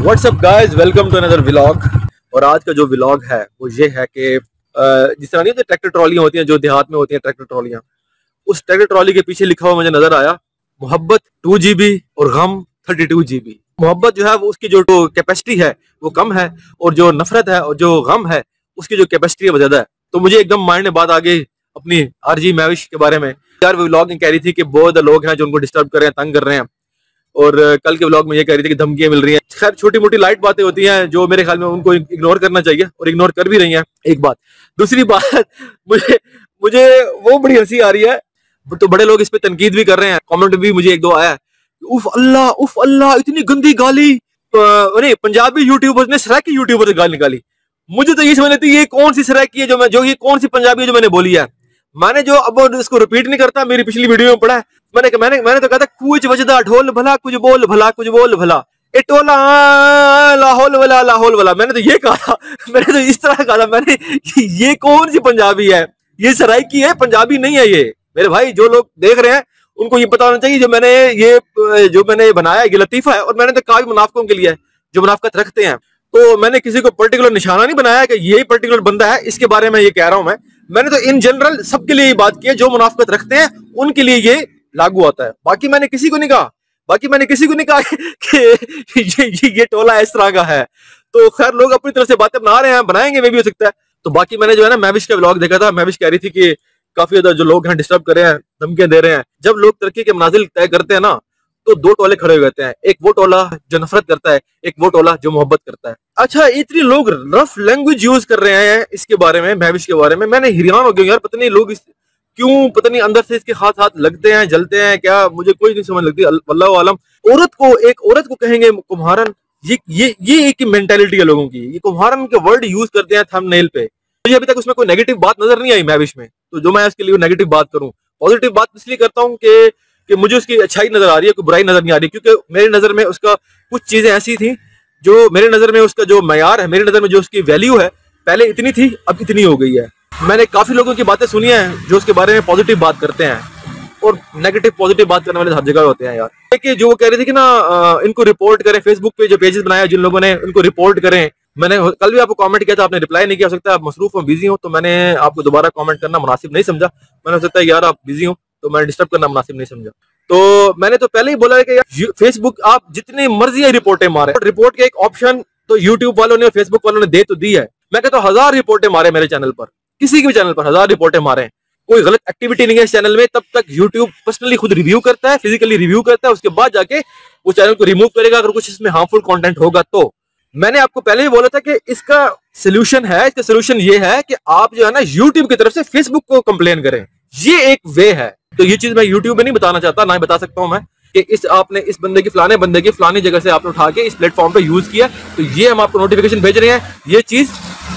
WhatsApp guys, welcome to another vlog. और आज का जो व्लॉग है वो ये है कि जिस तरह नहीं होती ट्रैक्टर ट्रॉलियां होती हैं जो देहात में होती हैं, ट्रैक्टर ट्रॉलियां, उस ट्रैक्टर ट्रॉली के पीछे लिखा हुआ मुझे नजर आया मोहब्बत 2 GB और गम 32 GB। मोहब्बत जो है वो उसकी जो कैपेसिटी है वो कम है, और जो नफरत है और जो गम है उसकी जो कैपेसिटी है वो ज्यादा है। तो मुझे एकदम माइंड में बात आ गई अपनी आरजी मैविश के बारे में। यार वो व्लॉग कह रही थी कि बहुत लोग हैं जो उनको डिस्टर्ब कर रहे हैं, तंग कर रहे हैं, और कल के व्लॉग में ये कह रही थी कि धमकियां मिल रही हैं। खैर छोटी मोटी लाइट बातें होती हैं जो मेरे ख्याल में उनको इग्नोर करना चाहिए, और इग्नोर कर भी रही हैं। एक बात। दूसरी बात, मुझे वो बड़ी हंसी आ रही है, तो बड़े लोग इस पे तनकीद भी कर रहे हैं। कमेंट भी मुझे एक दो आया है, उफ अल्लाह इतनी गंदी गाली। अरे पंजाबी यूट्यूबर्स ने सराकी यूट्यूबर से गाली निकाली। मुझे तो ये समझ लेती ये कौन सी सराकी है जो ये कौन सी पंजाबी है जो मैंने बोली है। मैंने जो अब इसको रिपीट नहीं करता, मेरी पिछली वीडियो में पढ़ा है। मैंने तो कहा था कुछ वजदा ढोल भला कुछ बोल भला ए टोला लाहौल भला। मैंने तो ये कहा था, मैंने तो इस तरह कहा था। मैंने ये कौन सी पंजाबी है, ये सराइकी है, पंजाबी नहीं है ये। मेरे भाई जो लोग देख रहे हैं उनको ये पता होना चाहिए जो मैंने बनाया ये लतीफा है, और मैंने तो कहा भी मुनाफिकों के लिए है जो मुनाफिकत रखते हैं। तो मैंने किसी को पर्टिकुलर निशाना नहीं बनाया कि ये पर्टिकुलर बंदा है इसके बारे में ये कह रहा हूं मैंने तो इन जनरल सबके लिए ये बात की है, जो मुनाफिकत रखते हैं उनके लिए ये लागू होता है। बाकी मैंने किसी को नहीं कहा कि ये टोला इस तरह का है। तो खैर लोग अपनी तरफ से बातें बना रहे हैं, बनाएंगे, में भी हो सकता है। तो बाकी मैंने जो है ना मैविश का व्लॉग देखा था। मैविश कह रही थी कि काफी ज्यादा जो लोग हैं डिस्टर्ब कर रहे हैं, धमकियां दे रहे हैं। जब लोग तरक्की के मनाजिल तय करते हैं ना तो दो टोले खड़े हो जाते हैं, एक वो टोला जो नफरत करता है, एक वो टोला जो मोहब्बत करता है। अच्छा, इतनी लोग रफ लैंग्वेज यूज कर रहे हैं इसके बारे में, मैविश के बारे में। मैंने हैरान हो गया यार, पता नहीं लोग क्यों पता नहीं अंदर से इसके हाथ लगते हैं, जलते हैं क्या, मुझे कोई नहीं समझ लगती। अल्लाह आलम। एक औरत को कहेंगे कुम्हारन, ये एक मेंटालिटी है लोगों की। ये कुम्हारन के वर्ड यूज करते हैं थंबनेल पे। मुझे अभी तक उसमें कोई नेगेटिव बात नजर नहीं आई मैविश में, तो जो मैं उसके लिए नेगेटिव बात करूं, पॉजिटिव बात इसलिए करता हूं कि मुझे उसकी अच्छाई नजर आ रही है, कोई बुराई नजर नहीं आ रही। क्योंकि मेरी नजर में उसका कुछ चीजें ऐसी थी जो मेरे नजर में उसका जो मयार है, मेरी नजर में जो उसकी वैल्यू है, पहले इतनी थी अब इतनी हो गई है। मैंने काफी लोगों की बातें सुनी हैं जो उसके बारे में पॉजिटिव बात करते हैं, और नेगेटिव पॉजिटिव बात करने वाले हर जगह होते हैं यार। कि जो वो कह रही थी कि ना इनको रिपोर्ट करें, फेसबुक पे जो पेजेस बनाया जिन लोगों ने, उनको रिपोर्ट करें। मैंने कल भी आपको कमेंट किया था, आपने रिप्लाई नहीं किया। हो सकता है आप मसरूफ हो, बिजी हो, तो मैंने आपको दोबारा कमेंट करना मुनासिब नहीं समझा। मैंने हो सकता है यार आप बिजी हो तो मैं डिस्टर्ब करना मुनासिब नहीं समझा। तो मैंने तो पहले ही बोला है कि यार फेसबुक आप जितनी मर्जी रिपोर्टें मारे, रिपोर्ट के एक ऑप्शन तो यूट्यूब वालों ने और फेसबुक वालों ने दे तो दी है। मैं कहता हूँ 1000 रिपोर्टें मारे मेरे चैनल पर, किसी के भी चैनल पर 1000 रिपोर्टें मारे, कोई गलत एक्टिविटी नहीं है इस चैनल में, तब तक यूट्यूब पर्सनली खुद रिव्यू करता है, फिजिकली रिव्यू करता है, उसके बाद जाके वो चैनल को रिमूव करेगा अगर कुछ इसमें हार्मफुल कंटेंट होगा। तो मैंने आपको पहले ही बोला था कि इसका सोल्यूशन ये है कि आप जो है ना यूट्यूब की तरफ से फेसबुक को कंप्लेन करें, ये एक वे है। तो ये चीज मैं यूट्यूब में नहीं बताना चाहता, ना ही बता सकता हूं मैं कि आपने इस बंदे की फलाने बंदे की फलानी जगह से आपने उठा के इस प्लेटफॉर्म पे यूज किया, तो ये हम आपको नोटिफिकेशन भेज रहे हैं। ये चीज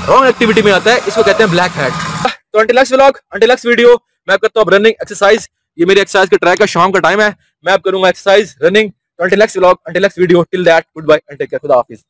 रॉन्ग एक्टिविटी में आता है, इसको कहते हैं ब्लैक हैट। तो until next vlog, until next video, मैं करता हूँ रनिंग एक्सरसाइज। ये मेरी एक्सरसाइज का ट्रैक का शाम का टाइम है, मैं अब करूंगा exercise running. Until next vlog, until next video, till that goodbye and take care, खुदा हाफिज।